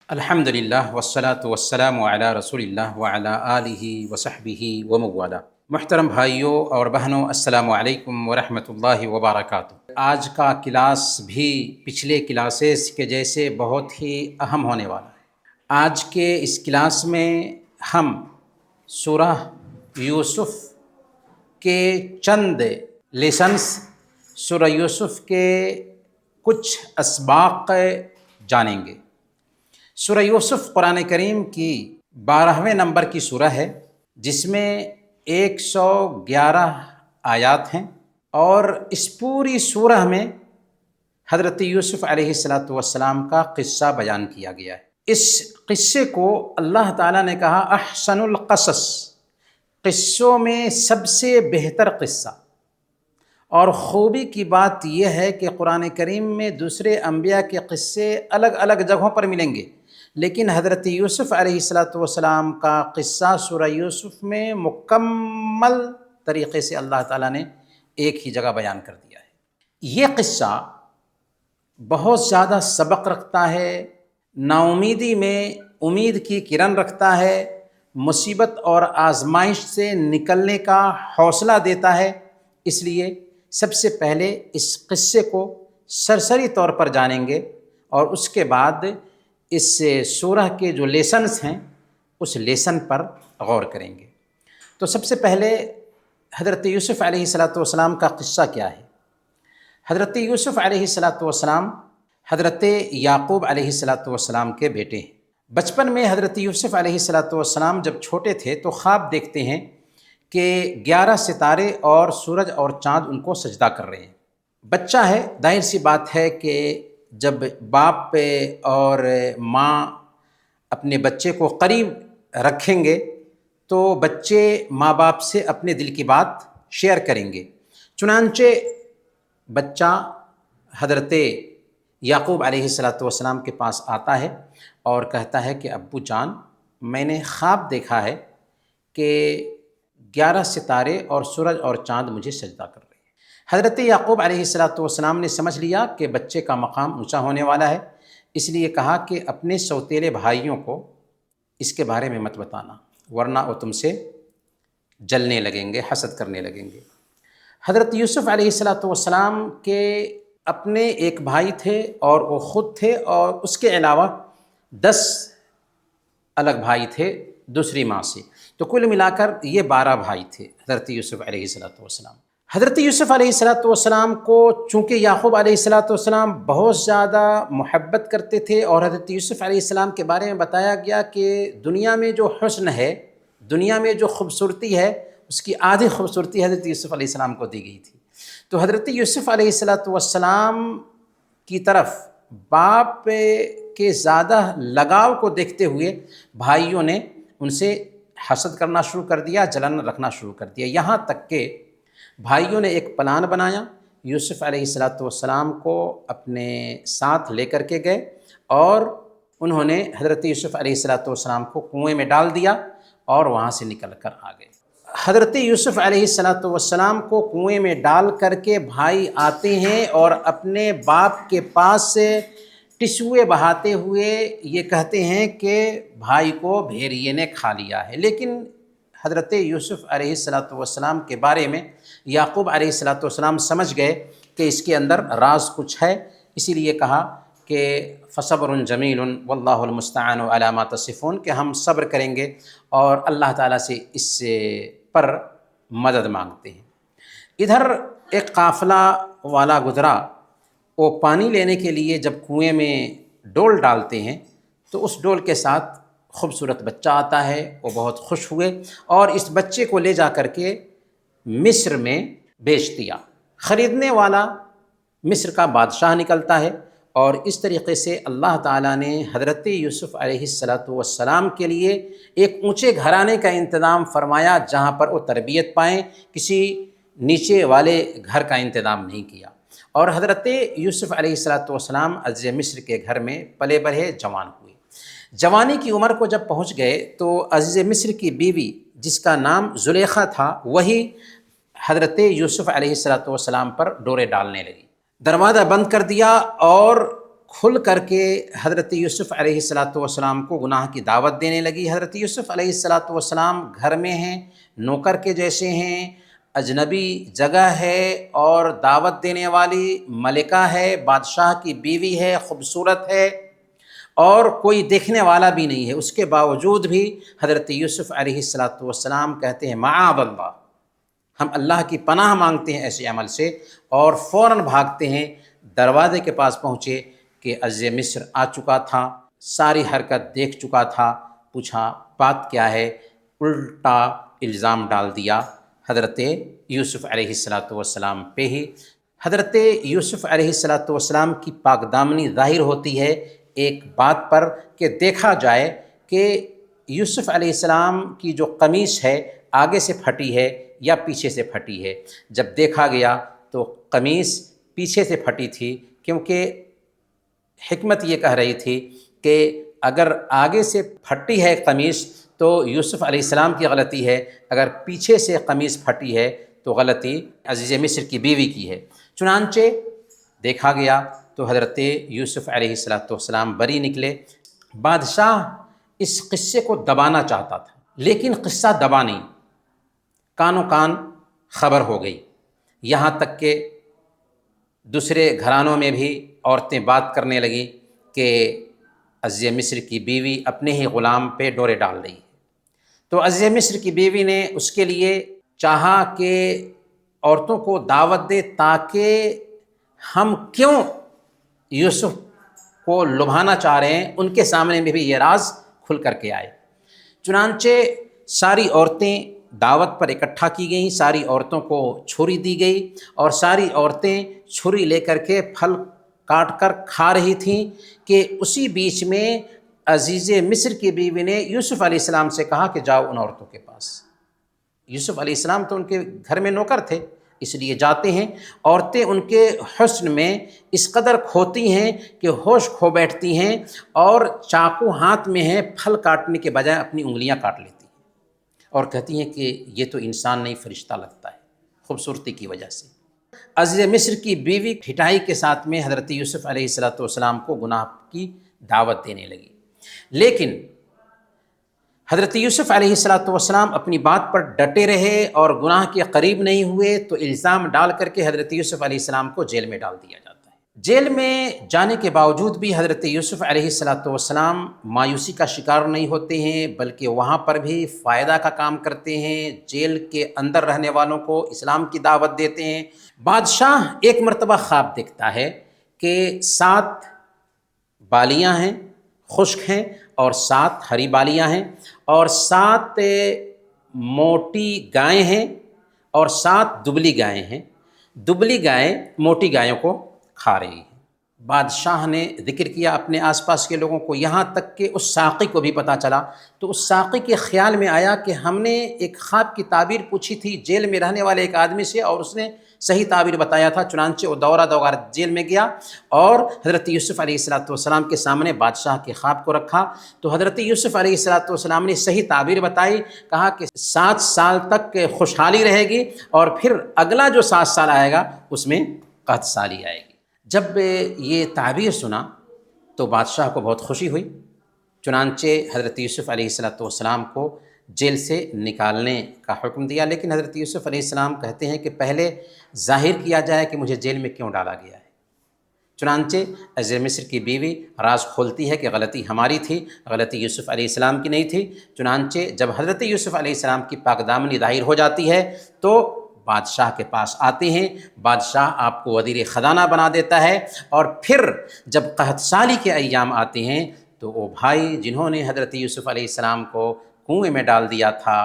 الحمدللہ والصلاة والسلام علی رسول اللہ وعلی آلہ وصحبہ وموالا۔ محترم بھائیوں اور بہنوں، السلام علیکم ورحمۃ اللہ وبرکاتہ۔ آج کا کلاس بھی پچھلے کلاسز کے جیسے بہت ہی اہم ہونے والا ہے۔ آج کے اس کلاس میں ہم سورہ یوسف کے چند لیسنس، سورہ یوسف کے کچھ اسباق جانیں گے۔ سورہ یوسف قرآن کریم کی 12ویں نمبر کی سورہ ہے، جس میں 111 آیات ہیں، اور اس پوری سورہ میں حضرت یوسف علیہ السلام کا قصہ بیان کیا گیا ہے۔ اس قصے کو اللہ تعالیٰ نے کہا احسن القصص، قصوں میں سب سے بہتر قصہ۔ اور خوبی کی بات یہ ہے کہ قرآن کریم میں دوسرے انبیاء کے قصے الگ الگ جگہوں پر ملیں گے، لیکن حضرت یوسف علیہ السلام کا قصہ سورہ یوسف میں مکمل طریقے سے اللہ تعالیٰ نے ایک ہی جگہ بیان کر دیا ہے۔ یہ قصہ بہت زیادہ سبق رکھتا ہے، نا امیدی میں امید کی کرن رکھتا ہے، مصیبت اور آزمائش سے نکلنے کا حوصلہ دیتا ہے۔ اس لیے سب سے پہلے اس قصے کو سرسری طور پر جانیں گے، اور اس کے بعد اس سورہ کے جو لیسنس ہیں اس لیسن پر غور کریں گے۔ تو سب سے پہلے حضرت یوسف علیہ السلام کا قصہ کیا ہے؟ حضرت یوسف علیہ السلام حضرت یعقوب علیہ السلام کے بیٹے ہیں۔ بچپن میں حضرت یوسف علیہ السلام جب چھوٹے تھے تو خواب دیکھتے ہیں کہ 11 ستارے اور سورج اور چاند ان کو سجدہ کر رہے ہیں۔ بچہ ہے، ظاہر سی بات ہے کہ جب باپ اور ماں اپنے بچے کو قریب رکھیں گے تو بچے ماں باپ سے اپنے دل کی بات شیئر کریں گے۔ چنانچہ بچہ حضرت یعقوب علیہ السلام کے پاس آتا ہے اور کہتا ہے کہ ابو جان، میں نے خواب دیکھا ہے کہ 11 ستارے اور سورج اور چاند مجھے سجدہ کر رہے ہیں۔ حضرت یعقوب علیہ السلام نے سمجھ لیا کہ بچے کا مقام اونچا ہونے والا ہے، اس لیے کہا کہ اپنے سوتیلے بھائیوں کو اس کے بارے میں مت بتانا، ورنہ وہ تم سے جلنے لگیں گے، حسد کرنے لگیں گے۔ حضرت یوسف علیہ السلام کے اپنے ایک بھائی تھے اور وہ خود تھے، اور اس کے علاوہ 10 الگ بھائی تھے دوسری ماں سے، تو کل ملا کر یہ 12 بھائی تھے حضرت یوسف علیہ السلام۔ حضرت یوسف علیہ السلام کو چونکہ یعقوب علیہ السلام بہت زیادہ محبت کرتے تھے، اور حضرت یوسف علیہ السلام کے بارے میں بتایا گیا کہ دنیا میں جو حسن ہے، دنیا میں جو خوبصورتی ہے، اس کی آدھی خوبصورتی حضرت یوسف علیہ السلام کو دی گئی تھی۔ تو حضرت یوسف علیہ السلام کی طرف باپ کے زیادہ لگاؤ کو دیکھتے ہوئے بھائیوں نے ان سے حسد کرنا شروع کر دیا، جلن رکھنا شروع کر دیا، یہاں تک کہ بھائیوں نے ایک پلان بنایا۔ یوسف علیہ السلام کو اپنے ساتھ لے کر کے گئے، اور انہوں نے حضرت یوسف علیہ السلام کو کنویں میں ڈال دیا اور وہاں سے نکل کر آ گئے۔ حضرت یوسف علیہ السلام کو کنویں میں ڈال کر کے بھائی آتے ہیں اور اپنے باپ کے پاس سے ٹسوے بہاتے ہوئے یہ کہتے ہیں کہ بھائی کو بھیڑیے نے کھا لیا ہے۔ لیکن حضرت یوسف علیہ السلام کے بارے میں یعقوب علیہ السلام سمجھ گئے کہ اس کے اندر راز کچھ ہے، اسی لیے کہا کہ فصبر جمیل واللہ المستعان علی ما تصفون، کہ ہم صبر کریں گے اور اللہ تعالیٰ سے اس پر مدد مانگتے ہیں۔ ادھر ایک قافلہ والا گزرا، وہ پانی لینے کے لیے جب کنویں میں ڈول ڈالتے ہیں تو اس ڈول کے ساتھ خوبصورت بچہ آتا ہے، وہ بہت خوش ہوئے اور اس بچے کو لے جا کر کے مصر میں بیچ دیا۔ خریدنے والا مصر کا بادشاہ نکلتا ہے، اور اس طریقے سے اللہ تعالیٰ نے حضرت یوسف علیہ السلام کے لیے ایک اونچے گھرانے کا انتظام فرمایا جہاں پر وہ تربیت پائیں، کسی نیچے والے گھر کا انتظام نہیں کیا۔ اور حضرت یوسف علیہ السلام عزیز مصر کے گھر میں پلے بڑھے، جوان ہوئے۔ جوانی کی عمر کو جب پہنچ گئے تو عزیز مصر کی بیوی جس کا نام زلیخا تھا، وہی حضرت یوسف علیہ السلام پر ڈورے ڈالنے لگی۔ دروازہ بند کر دیا اور کھل کر کے حضرت یوسف علیہ السلام کو گناہ کی دعوت دینے لگی۔ حضرت یوسف علیہ السلام گھر میں ہیں، نوکر کے جیسے ہیں، اجنبی جگہ ہے اور دعوت دینے والی ملکہ ہے، بادشاہ کی بیوی ہے، خوبصورت ہے اور کوئی دیکھنے والا بھی نہیں ہے۔ اس کے باوجود بھی حضرت یوسف علیہ السلام کہتے ہیں معاذ اللہ، ہم اللہ کی پناہ مانگتے ہیں ایسے عمل سے، اور فوراً بھاگتے ہیں۔ دروازے کے پاس پہنچے کہ عزیز مصر آ چکا تھا، ساری حرکت دیکھ چکا تھا، پوچھا بات کیا ہے، الٹا الزام ڈال دیا حضرت یوسف علیہ السلام پہ ہی۔ حضرت یوسف علیہ السلام کی پاک دامنی ظاہر ہوتی ہے ایک بات پر کہ دیکھا جائے کہ یوسف علیہ السلام کی جو قمیص ہے آگے سے پھٹی ہے یا پیچھے سے پھٹی ہے۔ جب دیکھا گیا تو قمیص پیچھے سے پھٹی تھی، کیونکہ حکمت یہ کہہ رہی تھی کہ اگر آگے سے پھٹی ہے قمیص تو یوسف علیہ السلام کی غلطی ہے، اگر پیچھے سے قمیص پھٹی ہے تو غلطی عزیز مصر کی بیوی کی ہے۔ چنانچہ دیکھا گیا تو حضرت یوسف علیہ السلام بری نکلے۔ بادشاہ اس قصے کو دبانا چاہتا تھا، لیکن قصہ دبا نہیں، کانوں کان خبر ہو گئی، یہاں تک کہ دوسرے گھرانوں میں بھی عورتیں بات کرنے لگیں کہ عزیز مصر کی بیوی اپنے ہی غلام پہ ڈورے ڈال رہی ہے۔ تو عزیز مصر کی بیوی نے اس کے لیے چاہا کہ عورتوں کو دعوت دے تاکہ ہم کیوں یوسف کو لبھانا چاہ رہے ہیں ان کے سامنے میں بھی یہ راز کھل کر کے آئے۔ چنانچہ ساری عورتیں دعوت پر اکٹھا کی گئیں، ساری عورتوں کو چھری دی گئی اور ساری عورتیں چھری لے کر کے پھل کاٹ کر کھا رہی تھیں کہ اسی بیچ میں عزیز مصر کی بیوی نے یوسف علیہ السلام سے کہا کہ جاؤ ان عورتوں کے پاس۔ یوسف علیہ السلام تو ان کے گھر میں نوکر تھے، اس لیے جاتے ہیں۔ عورتیں ان کے حسن میں اس قدر کھوتی ہیں کہ ہوش کھو بیٹھتی ہیں اور چاقو ہاتھ میں ہے، پھل کاٹنے کے بجائے اپنی انگلیاں کاٹ لیتی ہیں اور کہتی ہیں کہ یہ تو انسان نہیں فرشتہ لگتا ہے خوبصورتی کی وجہ سے۔ عزیز مصر کی بیوی ٹھٹائی کے ساتھ میں حضرت یوسف علیہ السلام کو گناہ کی دعوت دینے لگی، لیکن حضرت یوسف علیہ السلام اپنی بات پر ڈٹے رہے اور گناہ کے قریب نہیں ہوئے، تو الزام ڈال کر کے حضرت یوسف علیہ السلام کو جیل میں ڈال دیا جاتا ہے۔ جیل میں جانے کے باوجود بھی حضرت یوسف علیہ السلام مایوسی کا شکار نہیں ہوتے ہیں، بلکہ وہاں پر بھی فائدہ کا کام کرتے ہیں، جیل کے اندر رہنے والوں کو اسلام کی دعوت دیتے ہیں۔ بادشاہ ایک مرتبہ خواب دیکھتا ہے کہ 7 بالیاں ہیں، خشک ہیں، اور 7 ہری بالیاں ہیں، اور 7 موٹی گائیں ہیں اور 7 دبلی گائیں ہیں۔ دبلی گائیں موٹی گایوں کو کھا رہی ہیں۔ بادشاہ نے ذکر کیا اپنے آس پاس کے لوگوں کو، یہاں تک کہ اس ساقی کو بھی پتہ چلا۔ تو اس ساقی کے خیال میں آیا کہ ہم نے ایک خواب کی تعبیر پوچھی تھی جیل میں رہنے والے ایک آدمی سے، اور اس نے صحیح تعبیر بتایا تھا۔ چنانچہ وہ دورہ جیل میں گیا اور حضرت یوسف علیہ السلام کے سامنے بادشاہ کے خواب کو رکھا۔ تو حضرت یوسف علیہ السلام نے صحیح تعبیر بتائی، کہا کہ 7 سال تک خوشحالی رہے گی اور پھر اگلا جو 7 سال آئے گا اس میں قحط سالی آئے گی۔ جب یہ تعبیر سنا تو بادشاہ کو بہت خوشی ہوئی، چنانچہ حضرت یوسف علیہ السلام کو جیل سے نکالنے کا حکم دیا۔ لیکن حضرت یوسف علیہ السلام کہتے ہیں کہ پہلے ظاہر کیا جائے کہ مجھے جیل میں کیوں ڈالا گیا ہے۔ چنانچہ عزیز مصر کی بیوی راز کھولتی ہے کہ غلطی ہماری تھی، غلطی یوسف علیہ السلام کی نہیں تھی۔ چنانچہ جب حضرت یوسف علیہ السلام کی پاک دامنی ظاہر ہو جاتی ہے تو بادشاہ کے پاس آتے ہیں، بادشاہ آپ کو وزیر خزانہ بنا دیتا ہے، اور پھر جب قحط سالی کے ایام آتے ہیں تو وہ بھائی جنہوں نے حضرت یوسف علیہ السلام کو کنویں میں ڈال دیا تھا،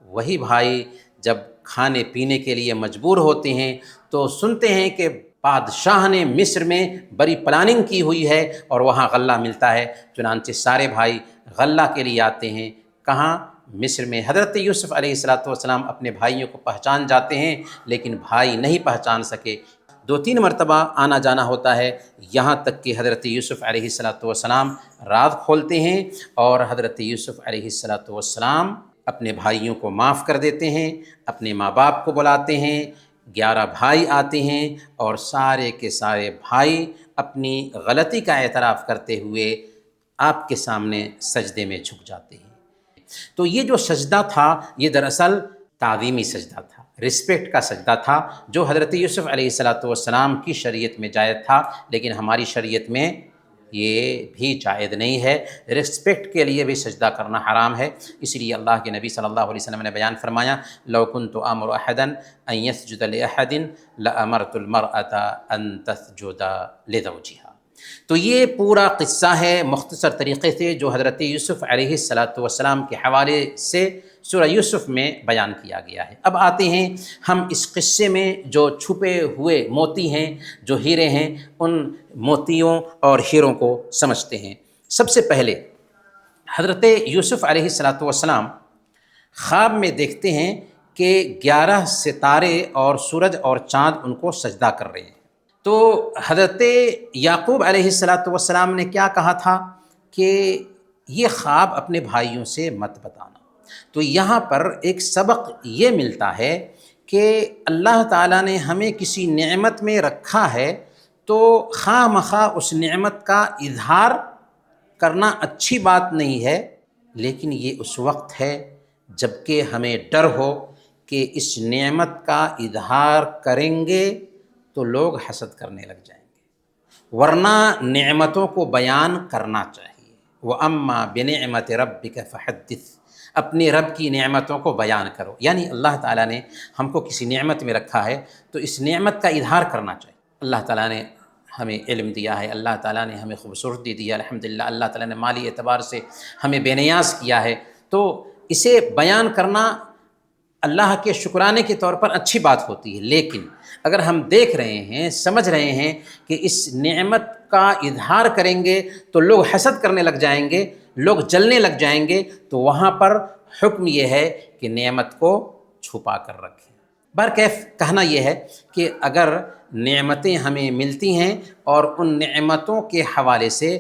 وہی بھائی جب کھانے پینے کے لیے مجبور ہوتے ہیں تو سنتے ہیں کہ بادشاہ نے مصر میں بڑی پلاننگ کی ہوئی ہے اور وہاں غلہ ملتا ہے۔ چنانچہ سارے بھائی غلہ کے لیے آتے ہیں۔ کہاں؟ مصر میں۔ حضرت یوسف علیہ السلام اپنے بھائیوں کو پہچان جاتے ہیں، لیکن بھائی نہیں پہچان سکے۔ 2-3 مرتبہ آنا جانا ہوتا ہے، یہاں تک کہ حضرت یوسف علیہ السلام راز کھولتے ہیں اور حضرت یوسف علیہ السلام اپنے بھائیوں کو معاف کر دیتے ہیں، اپنے ماں باپ کو بلاتے ہیں، 11 بھائی آتے ہیں اور سارے کے سارے بھائی اپنی غلطی کا اعتراف کرتے ہوئے آپ کے سامنے سجدے میں جھک جاتے ہیں۔ تو یہ جو سجدہ تھا یہ دراصل تعظیمی سجدہ تھا، رسپیکٹ کا سجدہ تھا، جو حضرت یوسف علیہ السلام کی شریعت میں جائز تھا، لیکن ہماری شریعت میں یہ بھی جائز نہیں ہے۔ رسپیکٹ کے لیے بھی سجدہ کرنا حرام ہے، اس لیے اللہ کے نبی صلی اللہ علیہ وسلم نے بیان فرمایا لو كنت آمر احدا ان يسجد لاحد لامرت المرأة ان تسجد لزوجها۔ تو یہ پورا قصہ ہے مختصر طریقے سے جو حضرت یوسف علیہ السلام کے حوالے سے سورہ یوسف میں بیان کیا گیا ہے۔ اب آتے ہیں ہم اس قصے میں جو چھپے ہوئے موتی ہیں، جو ہیرے ہیں، ان موتیوں اور ہیروں کو سمجھتے ہیں۔ سب سے پہلے حضرت یوسف علیہ السلام خواب میں دیکھتے ہیں کہ 11 ستارے اور سورج اور چاند ان کو سجدہ کر رہے ہیں۔ تو حضرت یعقوب علیہ السلام نے کیا کہا تھا کہ یہ خواب اپنے بھائیوں سے مت بتانا۔ تو یہاں پر ایک سبق یہ ملتا ہے کہ اللہ تعالیٰ نے ہمیں کسی نعمت میں رکھا ہے تو خواہ مخواہ اس نعمت کا اظہار کرنا اچھی بات نہیں ہے، لیکن یہ اس وقت ہے جب کہ ہمیں ڈر ہو کہ اس نعمت کا اظہار کریں گے تو لوگ حسد کرنے لگ جائیں گے، ورنہ نعمتوں کو بیان کرنا چاہیے۔ وَأَمَّا بِنِعْمَةِ رَبِّكَ فَحَدِّثْ، اپنے رب کی نعمتوں کو بیان کرو۔ یعنی اللہ تعالیٰ نے ہم کو کسی نعمت میں رکھا ہے تو اس نعمت کا اظہار کرنا چاہیے۔ اللہ تعالیٰ نے ہمیں علم دیا ہے، اللہ تعالیٰ نے ہمیں خوبصورتی دی ہے، الحمدللہ اللہ تعالیٰ نے مالی اعتبار سے ہمیں بے نیاز کیا ہے، تو اسے بیان کرنا اللہ کے شکرانے کے طور پر اچھی بات ہوتی ہے۔ لیکن اگر ہم دیکھ رہے ہیں، سمجھ رہے ہیں کہ اس نعمت کا اظہار کریں گے تو لوگ حسد کرنے لگ جائیں گے، لوگ جلنے لگ جائیں گے، تو وہاں پر حکم یہ ہے کہ نعمت کو چھپا کر رکھیں۔ برکیف کہنا یہ ہے کہ اگر نعمتیں ہمیں ملتی ہیں اور ان نعمتوں کے حوالے سے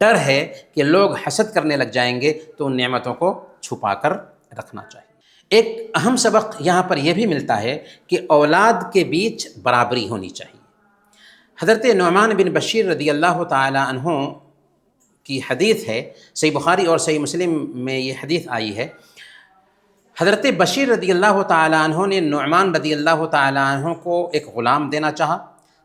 ڈر ہے کہ لوگ حسد کرنے لگ جائیں گے تو ان نعمتوں کو چھپا کر رکھنا چاہیے۔ ایک اہم سبق یہاں پر یہ بھی ملتا ہے کہ اولاد کے بیچ برابری ہونی چاہیے۔ حضرت نعمان بن بشیر رضی اللہ تعالی عنہ کی حدیث ہے، صحیح بخاری اور صحیح مسلم میں یہ حدیث آئی ہے۔ حضرت بشیر رضی اللہ تعالی عنہ نے نعمان رضی اللہ تعالی عنہ کو ایک غلام دینا چاہا،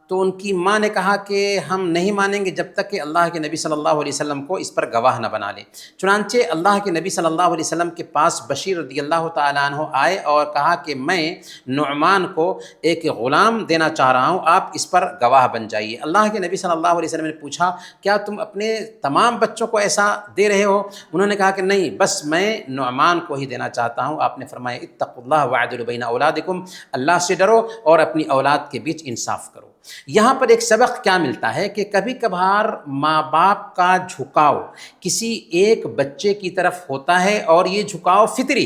تو ان کی ماں نے کہا کہ ہم نہیں مانیں گے جب تک کہ اللہ کے نبی صلی اللہ علیہ وسلم کو اس پر گواہ نہ بنا لیں۔ چنانچہ اللہ کے نبی صلی اللہ علیہ وسلم کے پاس بشیر رضی اللہ تعالیٰ عنہ آئے اور کہا کہ میں نعمان کو ایک غلام دینا چاہ رہا ہوں، آپ اس پر گواہ بن جائیے۔ اللہ کے نبی صلی اللہ علیہ وسلم نے پوچھا کیا تم اپنے تمام بچوں کو ایسا دے رہے ہو؟ انہوں نے کہا کہ نہیں، بس میں نعمان کو ہی دینا چاہتا ہوں۔ آپ نے فرمایا اتقوا اللہ واعدلوا بین اولادکم، اللہ سے ڈرو اور اپنی اولاد کے بیچ انصاف کرو۔ یہاں پر ایک سبق کیا ملتا ہے کہ کبھی کبھار ماں باپ کا جھکاؤ کسی ایک بچے کی طرف ہوتا ہے اور یہ جھکاؤ فطری،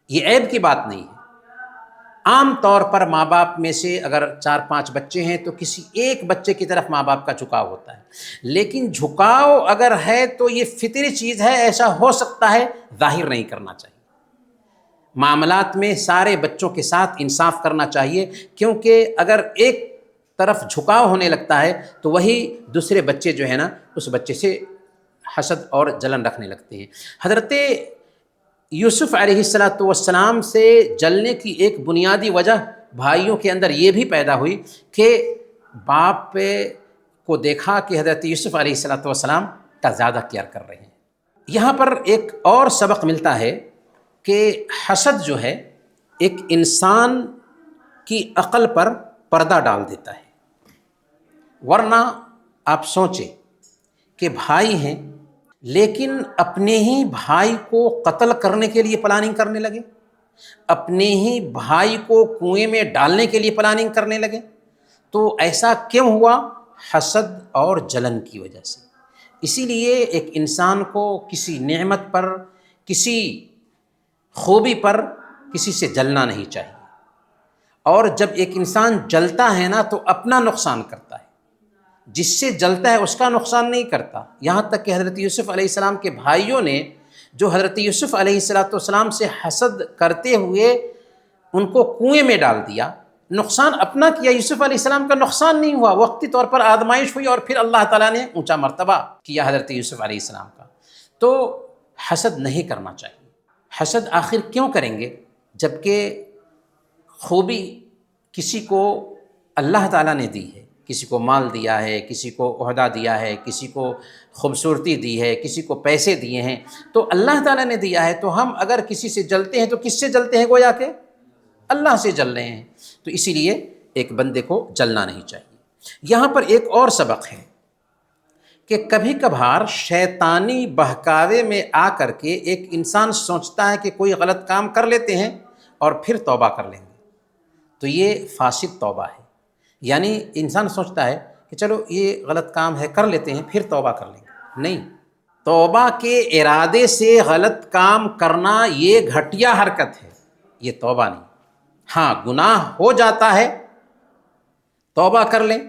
یہ عیب کی بات نہیں ہے۔ عام طور پر ماں باپ میں سے اگر 4-5 بچے ہیں تو کسی ایک بچے کی طرف ماں باپ کا جھکاؤ ہوتا ہے، لیکن جھکاؤ اگر ہے تو یہ فطری چیز ہے، ایسا ہو سکتا ہے، ظاہر نہیں کرنا چاہیے۔ معاملات میں سارے بچوں کے ساتھ انصاف کرنا چاہیے، کیونکہ اگر ایک طرف جھکاؤ ہونے لگتا ہے تو وہی دوسرے بچے جو ہے نا اس بچے سے حسد اور جلن رکھنے لگتے ہیں۔ حضرت یوسف علیہ السلام سے جلنے کی ایک بنیادی وجہ بھائیوں کے اندر یہ بھی پیدا ہوئی کہ باپ کو دیکھا کہ حضرت یوسف علیہ السلام کا زیادہ کیئر کر رہے ہیں۔ یہاں پر ایک اور سبق ملتا ہے کہ حسد جو ہے ایک انسان کی عقل پر پردہ ڈال دیتا ہے، ورنہ آپ سوچیں کہ بھائی ہیں لیکن اپنے ہی بھائی کو قتل کرنے کے لیے پلاننگ کرنے لگے، اپنے ہی بھائی کو کنویں میں ڈالنے کے لیے پلاننگ کرنے لگے، تو ایسا کیوں ہوا؟ حسد اور جلن کی وجہ سے۔ اسی لیے ایک انسان کو کسی نعمت پر، کسی خوبی پر کسی سے جلنا نہیں چاہیے، اور جب ایک انسان جلتا ہے نا تو اپنا نقصان کرتا ہے، جس سے جلتا ہے اس کا نقصان نہیں کرتا۔ یہاں تک کہ حضرت یوسف علیہ السلام کے بھائیوں نے جو حضرت یوسف علیہ السلام سے حسد کرتے ہوئے ان کو کنویں میں ڈال دیا، نقصان اپنا کیا، یوسف علیہ السلام کا نقصان نہیں ہوا، وقتی طور پر آزمائش ہوئی اور پھر اللہ تعالیٰ نے اونچا مرتبہ کیا حضرت یوسف علیہ السلام کا۔ تو حسد نہیں کرنا چاہیے۔ حسد آخر کیوں کریں گے جبکہ خوبی کسی کو اللہ تعالیٰ نے دی ہے، کسی کو مال دیا ہے، کسی کو عہدہ دیا ہے، کسی کو خوبصورتی دی ہے، کسی کو پیسے دیے ہیں، تو اللہ تعالیٰ نے دیا ہے۔ تو ہم اگر کسی سے جلتے ہیں تو کس سے جلتے ہیں؟ گویا کہ اللہ سے جل رہے ہیں۔ تو اسی لیے ایک بندے کو جلنا نہیں چاہیے۔ یہاں پر ایک اور سبق ہے کہ کبھی کبھار شیطانی بہکاوے میں آ کر کے ایک انسان سوچتا ہے کہ کوئی غلط کام کر لیتے ہیں اور پھر توبہ کر لیں گے، تو یہ فاسد توبہ ہے۔ یعنی انسان سوچتا ہے کہ چلو یہ غلط کام ہے، کر لیتے ہیں، پھر توبہ کر لیں گے۔ نہیں، توبہ کے ارادے سے غلط کام کرنا یہ گھٹیا حرکت ہے، یہ توبہ نہیں۔ ہاں، گناہ ہو جاتا ہے، توبہ کر لیں،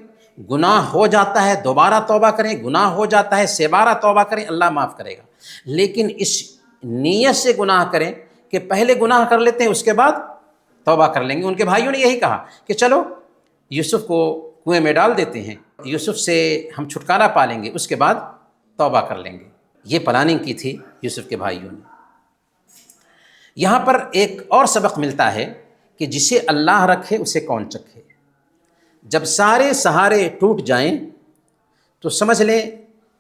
گناہ ہو جاتا ہے دوبارہ توبہ کریں، گناہ ہو جاتا ہے 12 توبہ کریں، اللہ معاف کرے گا۔ لیکن اس نیت سے گناہ کریں کہ پہلے گناہ کر لیتے ہیں، اس کے بعد توبہ کر لیں گے۔ ان کے بھائیوں نے یہی کہا کہ چلو یوسف کو کنویں میں ڈال دیتے ہیں، یوسف سے ہم چھٹکارا پا لیں گے، اس کے بعد توبہ کر لیں گے۔ یہ پلاننگ کی تھی یوسف کے بھائیوں نے۔ یہاں پر ایک اور سبق ملتا ہے کہ جسے اللہ رکھے اسے کون چکھے۔ جب سارے سہارے ٹوٹ جائیں تو سمجھ لیں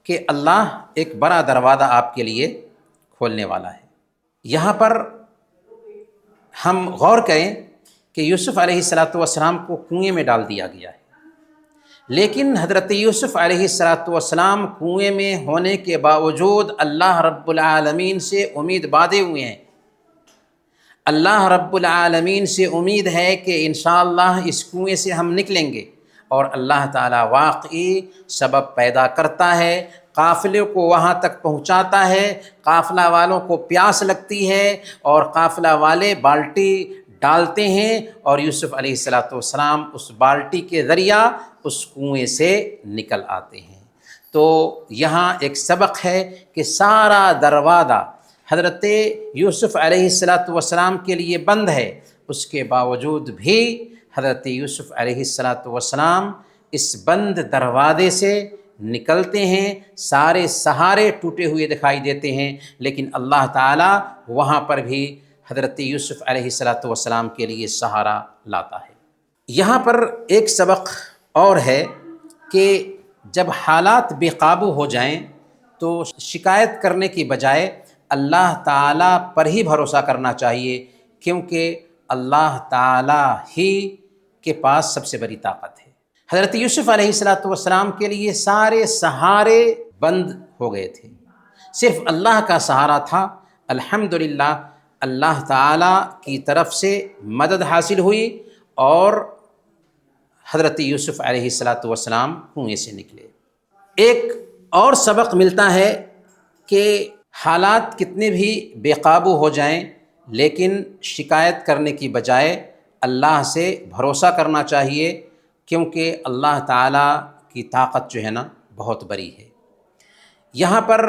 کہ اللہ ایک بڑا دروازہ آپ کے لیے کھولنے والا ہے۔ یہاں پر ہم غور کریں کہ یوسف علیہ السلام کو کنویں میں ڈال دیا گیا ہے، لیکن حضرت یوسف علیہ السلام کنویں میں ہونے کے باوجود اللہ رب العالمین سے امید باندھے ہوئے ہیں۔ اللہ رب العالمین سے امید ہے کہ انشاءاللہ اس کنویں سے ہم نکلیں گے، اور اللہ تعالیٰ واقعی سبب پیدا کرتا ہے، قافلے کو وہاں تک پہنچاتا ہے، قافلہ والوں کو پیاس لگتی ہے اور قافلہ والے بالٹی ڈالتے ہیں اور یوسف علیہ السلام اس بالٹی کے ذریعہ اس کنویں سے نکل آتے ہیں۔ تو یہاں ایک سبق ہے کہ سارا دروازہ حضرت یوسف علیہ السلام کے لیے بند ہے، اس کے باوجود بھی حضرت یوسف علیہ السلام اس بند دروازے سے نکلتے ہیں۔ سارے سہارے ٹوٹے ہوئے دکھائی دیتے ہیں، لیکن اللہ تعالیٰ وہاں پر بھی حضرت یوسف علیہ السلام کے لیے سہارا لاتا ہے۔ یہاں پر ایک سبق اور ہے کہ جب حالات بے قابو ہو جائیں تو شکایت کرنے کی بجائے اللہ تعالیٰ پر ہی بھروسہ کرنا چاہیے، کیونکہ اللہ تعالیٰ ہی کے پاس سب سے بڑی طاقت ہے۔ حضرت یوسف علیہ السلام کے لیے سارے سہارے بند ہو گئے تھے، صرف اللہ کا سہارا تھا۔ الحمدللہ اللہ تعالیٰ کی طرف سے مدد حاصل ہوئی اور حضرت یوسف علیہ السلام کنویں سے نکلے۔ ایک اور سبق ملتا ہے کہ حالات کتنے بھی بے قابو ہو جائیں لیکن شکایت کرنے کی بجائے اللہ سے بھروسہ کرنا چاہیے، کیونکہ اللہ تعالیٰ کی طاقت جو ہے نا بہت بڑی ہے۔ یہاں پر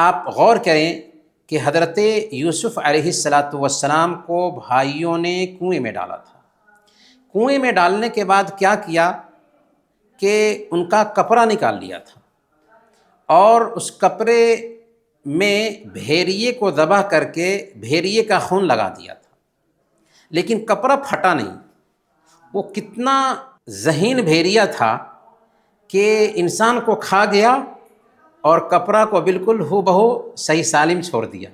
آپ غور کریں کہ حضرت یوسف علیہ السلام کو بھائیوں نے کنویں میں ڈالا تھا۔ کنویں میں ڈالنے کے بعد کیا کیا کہ ان کا کپڑا نکال لیا تھا اور اس کپڑے میں بھیڑیے کو ذبح کر کے بھیڑیے کا خون لگا دیا تھا، لیکن کپڑا پھٹا نہیں۔ وہ کتنا ذہین بھیڑیا تھا کہ انسان کو کھا گیا اور کپڑا کو بالکل ہو بہو صحیح سالم چھوڑ دیا۔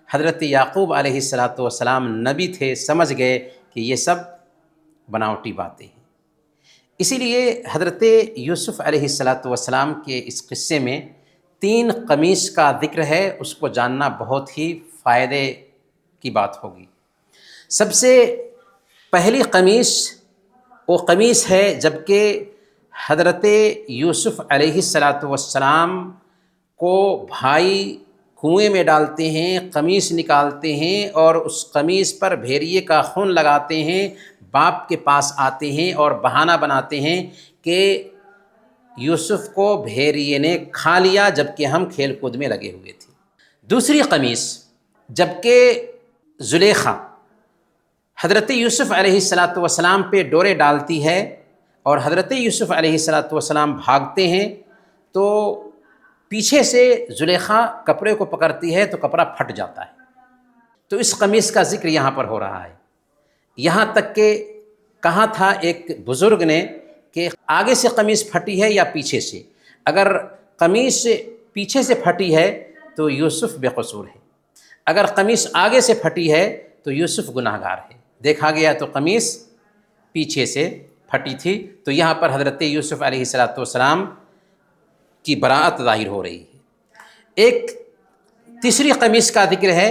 حضرت یعقوب علیہ السلام نبی تھے، سمجھ گئے کہ یہ سب بناوٹی باتیں ہیں۔ اسی لیے حضرت یوسف علیہ السلام کے اس قصے میں 3 قمیص کا ذکر ہے، اس کو جاننا بہت ہی فائدے کی بات ہوگی۔ سب سے پہلی قمیص وہ قمیص ہے جبکہ حضرت یوسف علیہ السلام کو بھائی کنویں میں ڈالتے ہیں، قمیص نکالتے ہیں اور اس قمیص پر بھیڑیے کا خون لگاتے ہیں، باپ کے پاس آتے ہیں اور بہانہ بناتے ہیں کہ یوسف کو بھیڑیے نے کھا لیا جبکہ ہم کھیل کود میں لگے ہوئے تھے۔ دوسری قمیص جبکہ زلیخا حضرت یوسف علیہ السلام پہ ڈورے ڈالتی ہے اور حضرت یوسف علیہ السلام بھاگتے ہیں، تو پیچھے سے زلیخا کپڑے کو پکڑتی ہے تو کپڑا پھٹ جاتا ہے۔ تو اس قمیص کا ذکر یہاں پر ہو رہا ہے، یہاں تک کہ کہا تھا ایک بزرگ نے کہ آگے سے قمیص پھٹی ہے یا پیچھے سے، اگر قمیص پیچھے سے پھٹی ہے تو یوسف بے قصور ہے، اگر قمیص آگے سے پھٹی ہے تو یوسف گناہ گار ہے۔ دیکھا گیا تو قمیص پیچھے سے پھٹی تھی، تو یہاں پر حضرت یوسف علیہ السلام کی براءت ظاہر ہو رہی ہے۔ ایک تیسری قمیص کا ذکر ہے،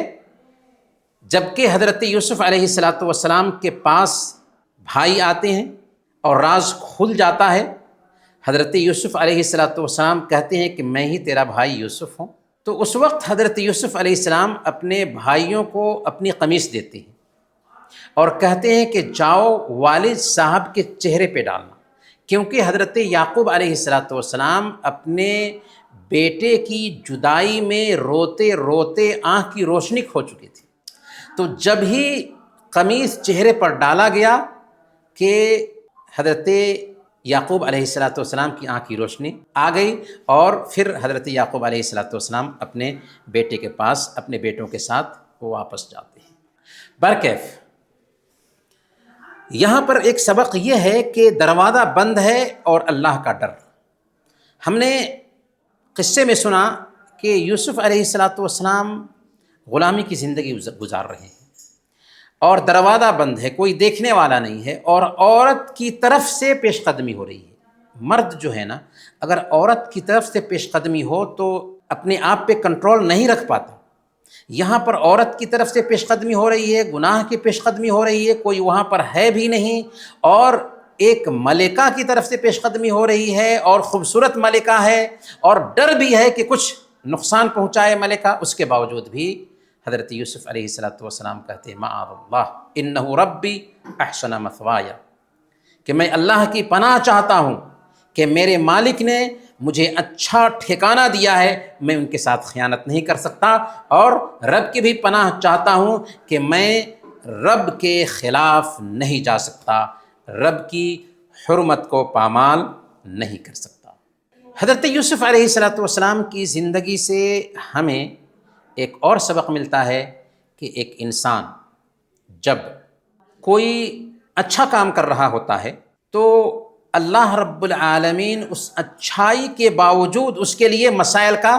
جبکہ حضرت یوسف علیہ السلام کے پاس بھائی آتے ہیں اور راز کھل جاتا ہے، حضرت یوسف علیہ السلام کہتے ہیں کہ میں ہی تیرا بھائی یوسف ہوں، تو اس وقت حضرت یوسف علیہ السلام اپنے بھائیوں کو اپنی قمیص دیتے ہیں اور کہتے ہیں کہ جاؤ والد صاحب کے چہرے پہ ڈالنا، کیونکہ حضرت یعقوب علیہ السلام اپنے بیٹے کی جدائی میں روتے روتے آنکھ کی روشنی کھو چکے تھے، تو جب ہی قمیص چہرے پر ڈالا گیا کہ حضرت یعقوب علیہ السلام کی آنکھ کی روشنی آ گئی، اور پھر حضرت یعقوب علیہ السلام اپنے بیٹے کے پاس اپنے بیٹوں کے ساتھ واپس جاتے ہیں۔ برکیف یہاں پر ایک سبق یہ ہے کہ دروازہ بند ہے اور اللہ کا ڈر۔ ہم نے قصے میں سنا کہ یوسف علیہ السلام غلامی کی زندگی گزار رہے ہیں اور دروازہ بند ہے، کوئی دیکھنے والا نہیں ہے، اور عورت کی طرف سے پیش قدمی ہو رہی ہے۔ مرد جو ہے نا، اگر عورت کی طرف سے پیش قدمی ہو تو اپنے آپ پہ کنٹرول نہیں رکھ پاتا۔ یہاں پر عورت کی طرف سے پیش قدمی ہو رہی ہے، گناہ کی پیش قدمی ہو رہی ہے، کوئی وہاں پر ہے بھی نہیں، اور ایک ملکہ کی طرف سے پیش قدمی ہو رہی ہے اور خوبصورت ملکہ ہے، اور ڈر بھی ہے کہ کچھ نقصان پہنچائے ملکہ۔ اس کے باوجود بھی حضرت یوسف علیہ السلام کہتے ہیں معاذ اللہ انہ ربی احسن مثوایا، کہ میں اللہ کی پناہ چاہتا ہوں کہ میرے مالک نے مجھے اچھا ٹھکانہ دیا ہے، میں ان کے ساتھ خیانت نہیں کر سکتا، اور رب کی بھی پناہ چاہتا ہوں کہ میں رب کے خلاف نہیں جا سکتا، رب کی حرمت کو پامال نہیں کر سکتا۔ حضرت یوسف علیہ السلام کی زندگی سے ہمیں ایک اور سبق ملتا ہے کہ ایک انسان جب کوئی اچھا کام کر رہا ہوتا ہے تو اللہ رب العالمین اس اچھائی کے باوجود اس کے لیے مسائل کا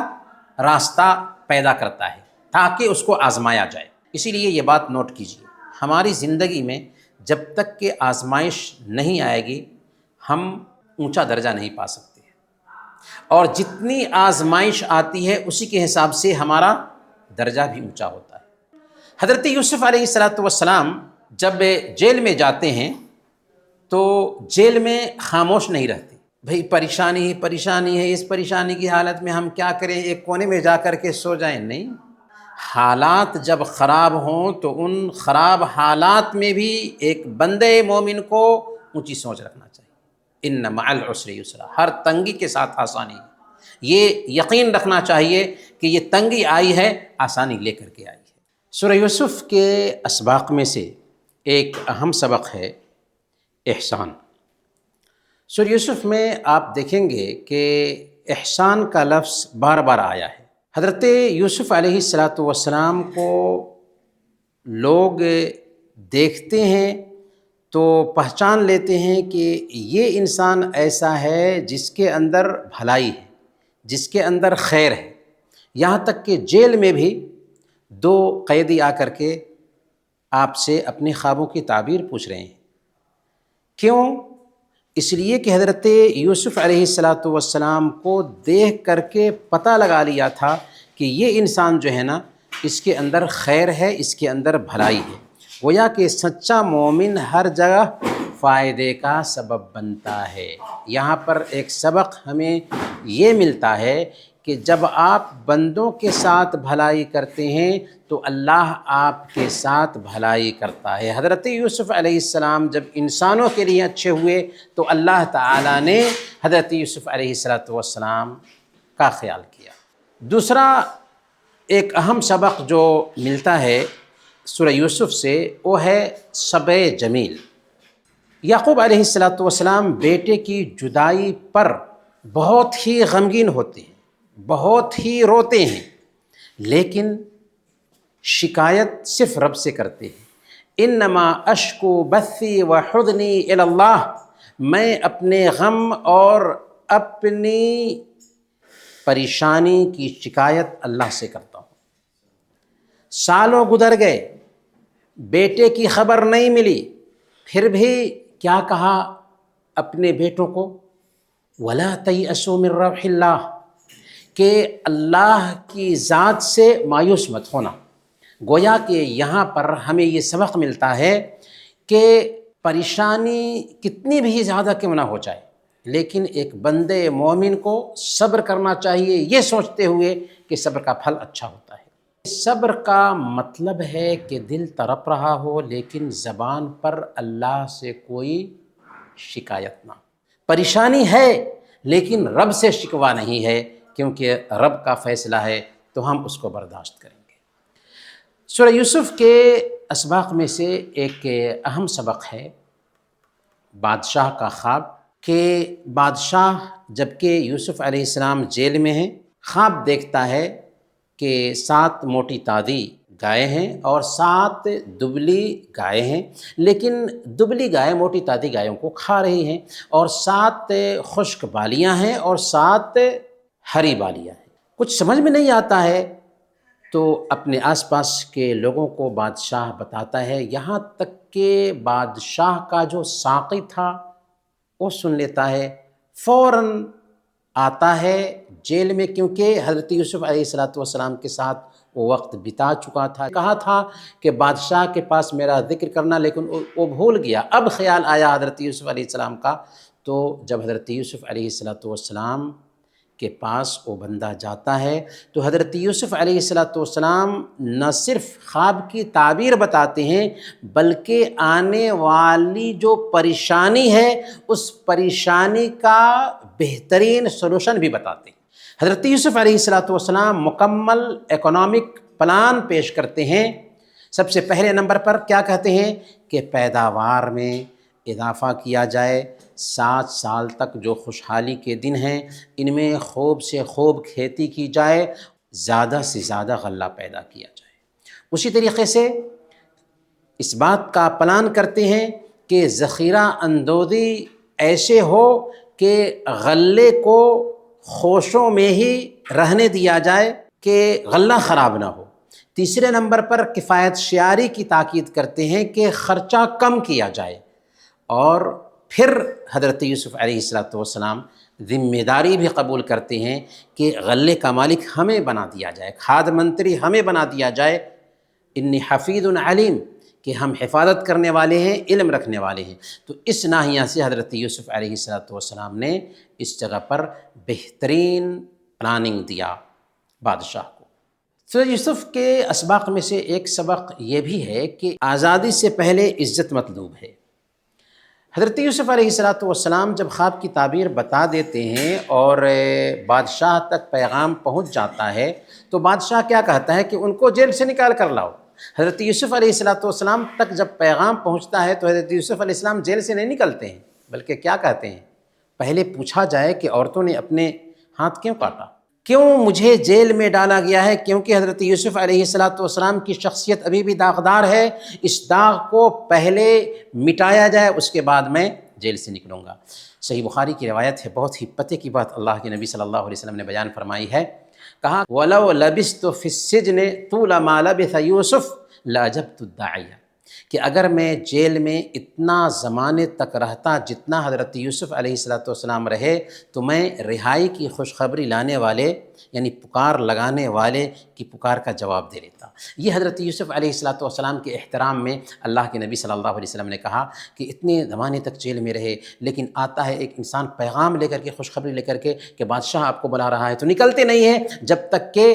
راستہ پیدا کرتا ہے تاکہ اس کو آزمایا جائے۔ اسی لیے یہ بات نوٹ کیجیے، ہماری زندگی میں جب تک کہ آزمائش نہیں آئے گی ہم اونچا درجہ نہیں پا سکتے، اور جتنی آزمائش آتی ہے اسی کے حساب سے ہمارا درجہ بھی اونچا ہوتا ہے۔ حضرت یوسف علیہ السلام جب جیل میں جاتے ہیں تو جیل میں خاموش نہیں رہتے، بھئی پریشانی ہی پریشانی ہے، اس پریشانی کی حالت میں ہم کیا کریں، ایک کونے میں جا کر کے سو جائیں؟ نہیں، حالات جب خراب ہوں تو ان خراب حالات میں بھی ایک بندے مومن کو اونچی سوچ رکھنا چاہیے۔ ان مع العسر یسرا، ہر تنگی کے ساتھ آسانی ہے، یہ یقین رکھنا چاہیے کہ یہ تنگی آئی ہے آسانی لے کر کے آئی ہے۔ سورہ یوسف کے اسباق میں سے ایک اہم سبق ہے احسان۔ سورہ یوسف میں آپ دیکھیں گے کہ احسان کا لفظ بار بار آیا ہے۔ حضرت یوسف علیہ السلام کو لوگ دیکھتے ہیں تو پہچان لیتے ہیں کہ یہ انسان ایسا ہے جس کے اندر بھلائی ہے، جس کے اندر خیر ہے۔ یہاں تک کہ جیل میں بھی دو قیدی آ کر کے آپ سے اپنے خوابوں کی تعبیر پوچھ رہے ہیں۔ کیوں؟ اس لیے کہ حضرت یوسف علیہ السلام کو دیکھ کر کے پتہ لگا لیا تھا کہ یہ انسان جو ہے نا، اس کے اندر خیر ہے، اس کے اندر بھلائی ہے۔ گویا کہ سچا مومن ہر جگہ فائدے کا سبب بنتا ہے۔ یہاں پر ایک سبق ہمیں یہ ملتا ہے کہ جب آپ بندوں کے ساتھ بھلائی کرتے ہیں تو اللہ آپ کے ساتھ بھلائی کرتا ہے۔ حضرت یوسف علیہ السلام جب انسانوں کے لیے اچھے ہوئے تو اللہ تعالیٰ نے حضرت یوسف علیہ السلام کا خیال کیا۔ دوسرا ایک اہم سبق جو ملتا ہے سورہ یوسف سے وہ ہے صبر جمیل۔ یعقوب علیہ السلام بیٹے کی جدائی پر بہت ہی غمگین ہوتے ہیں، بہت ہی روتے ہیں، لیکن شکایت صرف رب سے کرتے ہیں۔ انما اشکو بثی و حزنی الی اللہ، میں اپنے غم اور اپنی پریشانی کی شکایت اللہ سے کرتا ہوں۔ سالوں گزر گئے، بیٹے کی خبر نہیں ملی، پھر بھی کیا کہا اپنے بیٹوں کو؟ وَلَا تَيْأَسُوا مِن رَّوْحِ اللَّهِ، کہ اللہ کی ذات سے مایوس مت ہونا۔ گویا کہ یہاں پر ہمیں یہ سبق ملتا ہے کہ پریشانی کتنی بھی زیادہ کیوں نہ ہو جائے، لیکن ایک بندے مومن کو صبر کرنا چاہیے، یہ سوچتے ہوئے کہ صبر کا پھل اچھا ہوتا ہے۔ صبر کا مطلب ہے کہ دل تڑپ رہا ہو لیکن زبان پر اللہ سے کوئی شکایت نہ، پریشانی ہے لیکن رب سے شکوہ نہیں ہے، کیونکہ رب کا فیصلہ ہے تو ہم اس کو برداشت کریں گے۔ سورہ یوسف کے اسباق میں سے ایک اہم سبق ہے بادشاہ کا خواب، کہ بادشاہ جبکہ یوسف علیہ السلام جیل میں ہیں، خواب دیکھتا ہے کہ 7 موٹی تازی گائے ہیں اور 7 دبلی گائے ہیں، لیکن دبلی گائے موٹی تازی گایوں کو کھا رہی ہیں، اور 7 خشک بالیاں ہیں اور 7 ہری بالیاں ہیں۔ کچھ سمجھ میں نہیں آتا ہے تو اپنے آس پاس کے لوگوں کو بادشاہ بتاتا ہے، یہاں تک کہ بادشاہ کا جو ساقی تھا وہ سن لیتا ہے، فوراً آتا ہے جیل میں، کیونکہ حضرت یوسف علیہ السلام کے ساتھ وہ وقت بتا چکا تھا۔ کہا تھا کہ بادشاہ کے پاس میرا ذکر کرنا، لیکن وہ بھول گیا۔ اب خیال آیا حضرت یوسف علیہ السلام کا، تو جب حضرت یوسف علیہ السلام کے پاس وہ بندہ جاتا ہے تو حضرت یوسف علیہ السلام نہ صرف خواب کی تعبیر بتاتے ہیں، بلکہ آنے والی جو پریشانی ہے اس پریشانی کا بہترین سلوشن بھی بتاتے ہیں۔ حضرت یوسف علیہ السلام مکمل اکنامک پلان پیش کرتے ہیں۔ سب سے پہلے نمبر پر کیا کہتے ہیں کہ پیداوار میں اضافہ کیا جائے، 7 سال تک جو خوشحالی کے دن ہیں ان میں خوب سے خوب کھیتی کی جائے، زیادہ سے زیادہ غلہ پیدا کیا جائے۔ اسی طریقے سے اس بات کا پلان کرتے ہیں کہ ذخیرہ اندوزی ایسے ہو کہ غلے کو خوشوں میں ہی رہنے دیا جائے کہ غلہ خراب نہ ہو۔ تیسرے نمبر پر کفایت شعاری کی تاکید کرتے ہیں کہ خرچہ کم کیا جائے، اور پھر حضرت یوسف علیہ السلام ذمہ داری بھی قبول کرتے ہیں کہ غلے کا مالک ہمیں بنا دیا جائے، کھاد منتری ہمیں بنا دیا جائے، انی حفیظ علیم، کہ ہم حفاظت کرنے والے ہیں، علم رکھنے والے ہیں۔ تو اس ناحیہ سے حضرت یوسف علیہ السلام نے اس جگہ پر بہترین پلاننگ دیا بادشاہ کو۔ سورہ یوسف کے اسباق میں سے ایک سبق یہ بھی ہے کہ آزادی سے پہلے عزت مطلوب ہے۔ حضرت یوسف علیہ السلام جب خواب کی تعبیر بتا دیتے ہیں اور بادشاہ تک پیغام پہنچ جاتا ہے تو بادشاہ کیا کہتا ہے کہ ان کو جیل سے نکال کر لاؤ۔ حضرت یوسف علیہ السلام تک جب پیغام پہنچتا ہے تو حضرت یوسف علیہ السلام جیل سے نہیں نکلتے ہیں، بلکہ کیا کہتے ہیں، پہلے پوچھا جائے کہ عورتوں نے اپنے ہاتھ کیوں کاٹا، کیوں مجھے جیل میں ڈالا گیا ہے؟ کیونکہ حضرت یوسف علیہ السلام کی شخصیت ابھی بھی داغدار ہے، اس داغ کو پہلے مٹایا جائے، اس کے بعد میں جیل سے نکلوں گا۔ صحیح بخاری کی روایت ہے، بہت ہی پتے کی بات اللہ کے نبی صلی اللہ علیہ وسلم نے بیان فرمائی ہے، کہا وَلَوْ لَبِثْتُ فِي السِّجْنِ طُولَ مَا لَبِثَ يُوسُفُ لَأَجَبْتُ الدَّاعِيَ، کہ اگر میں جیل میں اتنا زمانے تک رہتا جتنا حضرت یوسف علیہ السلام رہے تو میں رہائی کی خوشخبری لانے والے یعنی پکار لگانے والے کی پکار کا جواب دے لیتا۔ یہ حضرت یوسف علیہ السلام کے احترام میں اللہ کے نبی صلی اللہ علیہ وسلم نے کہا کہ اتنے زمانے تک جیل میں رہے، لیکن آتا ہے ایک انسان پیغام لے کر کے، خوشخبری لے کر کے کہ بادشاہ آپ کو بلا رہا ہے، تو نکلتے نہیں ہیں جب تک کہ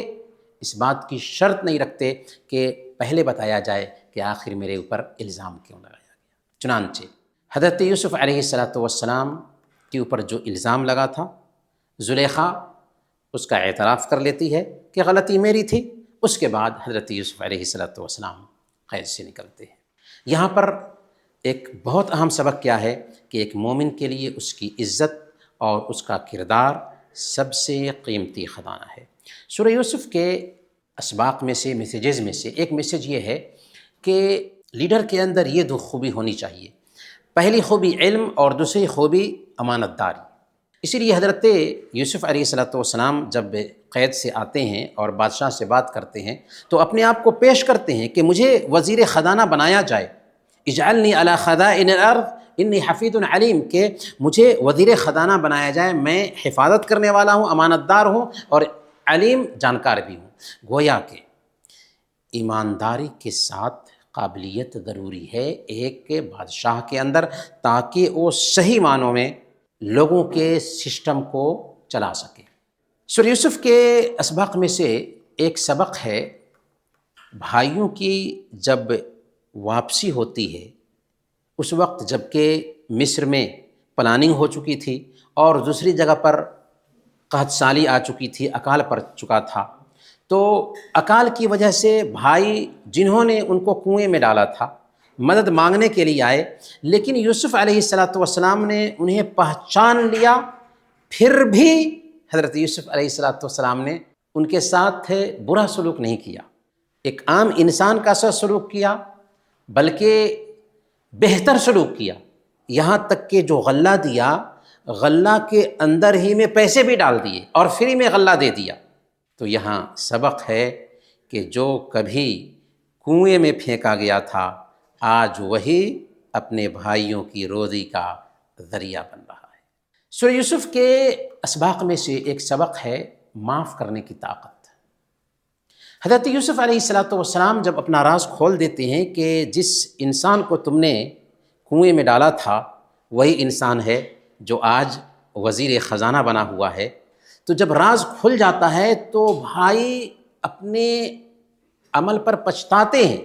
اس بات کی شرط نہیں رکھتے کہ پہلے بتایا جائے کہ آخر میرے اوپر الزام کیوں لگایا گیا۔ چنانچہ حضرت یوسف علیہ السلام کے اوپر جو الزام لگا تھا، زلیخا اس کا اعتراف کر لیتی ہے کہ غلطی میری تھی۔ اس کے بعد حضرت یوسف علیہ السلام قید سے نکلتے ہیں۔ یہاں پر ایک بہت اہم سبق کیا ہے کہ ایک مومن کے لیے اس کی عزت اور اس کا کردار سب سے قیمتی خزانہ ہے۔ سورہ یوسف کے اسباق میں سے، میسیجز میں سے ایک میسیج یہ ہے کہ لیڈر کے اندر یہ دو خوبی ہونی چاہیے، پہلی خوبی علم اور دوسری خوبی امانت داری۔ اسی لیے حضرت یوسف علیہ السلام جب قید سے آتے ہیں اور بادشاہ سے بات کرتے ہیں تو اپنے آپ کو پیش کرتے ہیں کہ مجھے وزیر خزانہ بنایا جائے، اجعلنی علی خزائن الارض انی حفیظ علیم، کہ مجھے وزیر خزانہ بنایا جائے، میں حفاظت کرنے والا ہوں، امانت دار ہوں اور علیم جانکار بھی ہوں۔ گویا کہ ایمانداری کے ساتھ قابلیت ضروری ہے ایک بادشاہ کے اندر، تاکہ وہ صحیح معنوں میں لوگوں کے سسٹم کو چلا سکے۔ سورہ یوسف کے اسباق میں سے ایک سبق ہے، بھائیوں کی جب واپسی ہوتی ہے اس وقت جب کہ مصر میں پلاننگ ہو چکی تھی اور دوسری جگہ پر قحط سالی آ چکی تھی، اکال پڑ چکا تھا، تو اکال کی وجہ سے بھائی جنہوں نے ان کو کنویں میں ڈالا تھا مدد مانگنے کے لیے آئے، لیکن یوسف علیہ السلام نے انہیں پہچان لیا، پھر بھی حضرت یوسف علیہ السلام نے ان کے ساتھ برا سلوک نہیں کیا، ایک عام انسان کا سا سلوک کیا، بلکہ بہتر سلوک کیا، یہاں تک کہ جو غلہ دیا، غلہ کے اندر ہی میں پیسے بھی ڈال دیے اور فری میں غلہ دے دیا۔ تو یہاں سبق ہے کہ جو کبھی کنویں میں پھینکا گیا تھا آج وہی اپنے بھائیوں کی روزی کا ذریعہ بن رہا ہے۔ سورہ یوسف کے اسباق میں سے ایک سبق ہے معاف کرنے کی طاقت۔ حضرت یوسف علیہ السلام جب اپنا راز کھول دیتے ہیں کہ جس انسان کو تم نے کنویں میں ڈالا تھا وہی انسان ہے جو آج وزیر خزانہ بنا ہوا ہے، تو جب راز کھل جاتا ہے تو بھائی اپنے عمل پر پچھتاتے ہیں،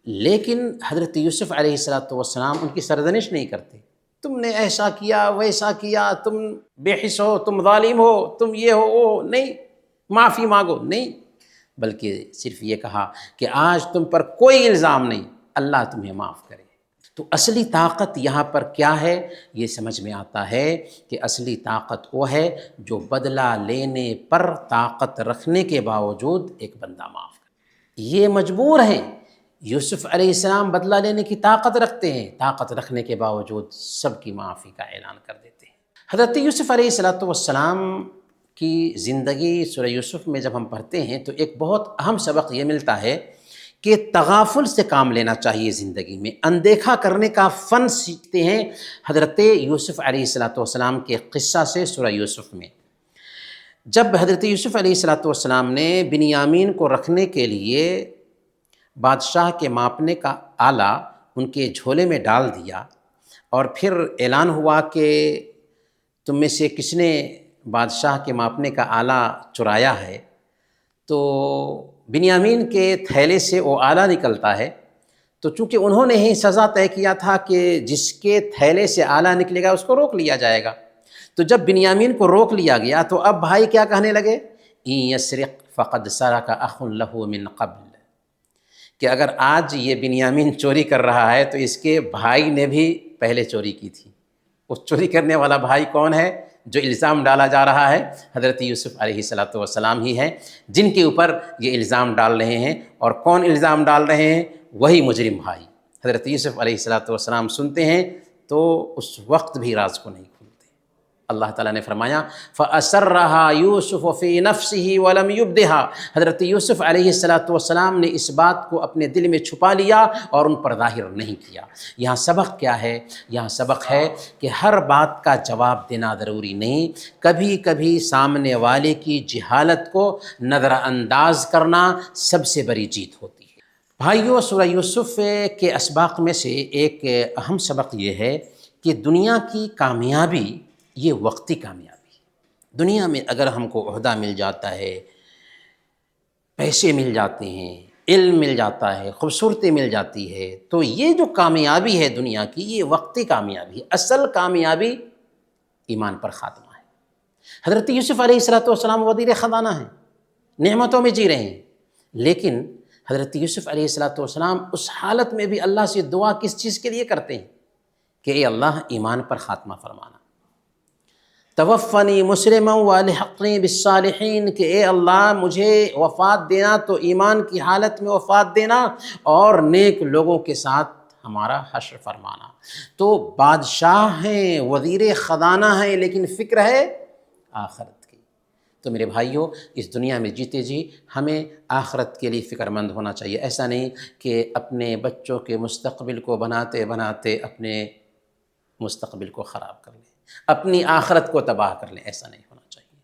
لیکن حضرت یوسف علیہ السلام ان کی سرزنش نہیں کرتے، تم نے ایسا کیا ویسا کیا، تم بے حس ہو، تم ظالم ہو، تم یہ ہو وہ، نہیں، معافی مانگو، نہیں، بلکہ صرف یہ کہا کہ آج تم پر کوئی الزام نہیں، اللہ تمہیں معاف کرے۔ تو اصلی طاقت یہاں پر کیا ہے یہ سمجھ میں آتا ہے کہ اصلی طاقت وہ ہے جو بدلہ لینے پر طاقت رکھنے کے باوجود ایک بندہ معاف کرے۔ یہ مجبور ہیں، یوسف علیہ السلام بدلہ لینے کی طاقت رکھتے ہیں، طاقت رکھنے کے باوجود سب کی معافی کا اعلان کر دیتے ہیں۔ حضرت یوسف علیہ السلام کی زندگی سورہ یوسف میں جب ہم پڑھتے ہیں تو ایک بہت اہم سبق یہ ملتا ہے کہ تغافل سے کام لینا چاہیے، زندگی میں اندیکھا کرنے کا فن سیکھتے ہیں حضرت یوسف علیہ السلام کے قصہ سے سورہ یوسف میں۔ جب حضرت یوسف علیہ السلام نے بنیامین کو رکھنے کے لیے بادشاہ کے ماپنے کا آلہ ان کے جھولے میں ڈال دیا اور پھر اعلان ہوا کہ تم میں سے کس نے بادشاہ کے ماپنے کا آلہ چرایا ہے، تو بنیامین کے تھیلے سے وہ آلہ نکلتا ہے، تو چونکہ انہوں نے ہی سزا طے کیا تھا کہ جس کے تھیلے سے آلہ نکلے گا اس کو روک لیا جائے گا، تو جب بنیامین کو روک لیا گیا تو اب بھائی کیا کہنے لگے، ان یسرق فقد سرق اخ له من قبل، کہ اگر آج یہ بنیامین چوری کر رہا ہے تو اس کے بھائی نے بھی پہلے چوری کی تھی۔ اس چوری کرنے والا بھائی کون ہے؟ جو الزام ڈالا جا رہا ہے حضرت یوسف علیہ السلام ہی ہیں، جن کے اوپر یہ الزام ڈال رہے ہیں، اور کون الزام ڈال رہے ہیں؟ وہی مجرم بھائی۔ حضرت یوسف علیہ السلام سنتے ہیں تو اس وقت بھی راز کو نہیں کھولتے۔ اللہ تعالیٰ نے فرمایا فَأَسَرَّهَا يُوسُفُ فِي نَفْسِهِ وَلَمْ يُبْدِهَا، حضرت یوسف علیہ السلام نے اس بات کو اپنے دل میں چھپا لیا اور ان پر ظاہر نہیں کیا۔ یہاں سبق کیا ہے؟ یہاں سبق ہے کہ ہر بات کا جواب دینا ضروری نہیں، کبھی کبھی سامنے والے کی جہالت کو نظر انداز کرنا سب سے بڑی جیت ہوتی ہے۔ بھائیو، سورہ یوسف کے اسباق میں سے ایک اہم سبق یہ ہے کہ دنیا کی کامیابی یہ وقتی کامیابی ہے۔ دنیا میں اگر ہم کو عہدہ مل جاتا ہے، پیسے مل جاتے ہیں، علم مل جاتا ہے، خوبصورتی مل جاتی ہے، تو یہ جو کامیابی ہے دنیا کی یہ وقتی کامیابی ہے۔ اصل کامیابی ایمان پر خاتمہ ہے۔ حضرت یوسف علیہ السلام وزیر خزانہ ہیں، نعمتوں میں جی رہے ہیں، لیکن حضرت یوسف علیہ السلام اس حالت میں بھی اللہ سے دعا کس چیز کے لیے کرتے ہیں کہ اے اللہ ایمان پر خاتمہ فرمانا، توفنی مسلما والحقنی بالصالحین، کہ اے اللہ مجھے وفات دینا تو ایمان کی حالت میں وفات دینا اور نیک لوگوں کے ساتھ ہمارا حشر فرمانا۔ تو بادشاہ ہیں، وزیر خزانہ ہیں، لیکن فکر ہے آخرت کی۔ تو میرے بھائیوں، اس دنیا میں جیتے جی ہمیں آخرت کے لیے فکر مند ہونا چاہیے۔ ایسا نہیں کہ اپنے بچوں کے مستقبل کو بناتے بناتے اپنے مستقبل کو خراب کر لیں، اپنی آخرت کو تباہ کر لیں، ایسا نہیں ہونا چاہیے۔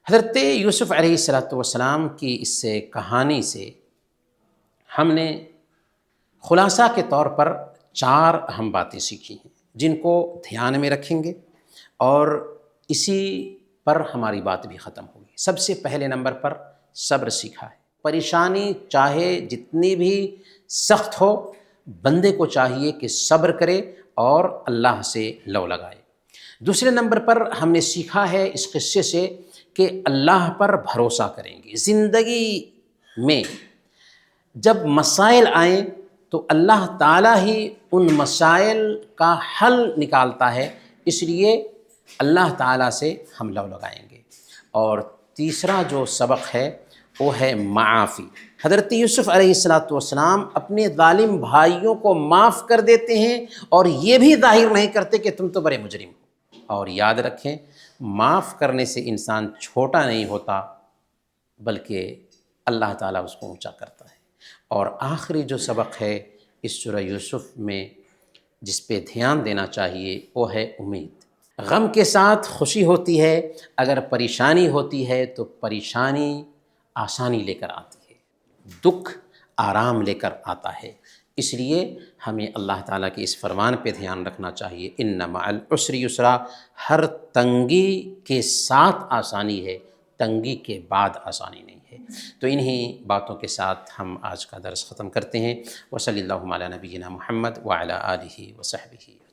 حضرت یوسف علیہ السلام کی اس کہانی سے ہم نے خلاصہ کے طور پر 4 اہم باتیں سیکھی ہیں، جن کو دھیان میں رکھیں گے اور اسی پر ہماری بات بھی ختم ہوگی۔ سب سے پہلے نمبر پر صبر سیکھا ہے۔ پریشانی چاہے جتنی بھی سخت ہو، بندے کو چاہیے کہ صبر کرے اور اللہ سے لو لگائے۔ دوسرے نمبر پر ہم نے سیکھا ہے اس قصے سے کہ اللہ پر بھروسہ کریں گے۔ زندگی میں جب مسائل آئیں تو اللہ تعالیٰ ہی ان مسائل کا حل نکالتا ہے، اس لیے اللہ تعالیٰ سے ہم لو لگائیں گے۔ اور تیسرا جو سبق ہے وہ ہے معافی۔ حضرت یوسف علیہ السلام اپنے ظالم بھائیوں کو معاف کر دیتے ہیں اور یہ بھی ظاہر نہیں کرتے کہ تم تو بڑے مجرم ہو۔ اور یاد رکھیں، معاف کرنے سے انسان چھوٹا نہیں ہوتا بلکہ اللہ تعالیٰ اس کو اونچا کرتا ہے۔ اور آخری جو سبق ہے اس سورہ یوسف میں جس پہ دھیان دینا چاہیے وہ ہے امید۔ غم کے ساتھ خوشی ہوتی ہے، اگر پریشانی ہوتی ہے تو پریشانی آسانی لے کر آتی ہے، دکھ آرام لے کر آتا ہے۔ اس لیے ہمیں اللہ تعالیٰ کے اس فرمان پہ دھیان رکھنا چاہیے، ان مع العسر یسرا، ہر تنگی کے ساتھ آسانی ہے، تنگی کے بعد آسانی نہیں ہے۔ تو انہی باتوں کے ساتھ ہم آج کا درس ختم کرتے ہیں۔ وصلی اللہ علی نبینا محمد وعلی آلہ وصحبہ۔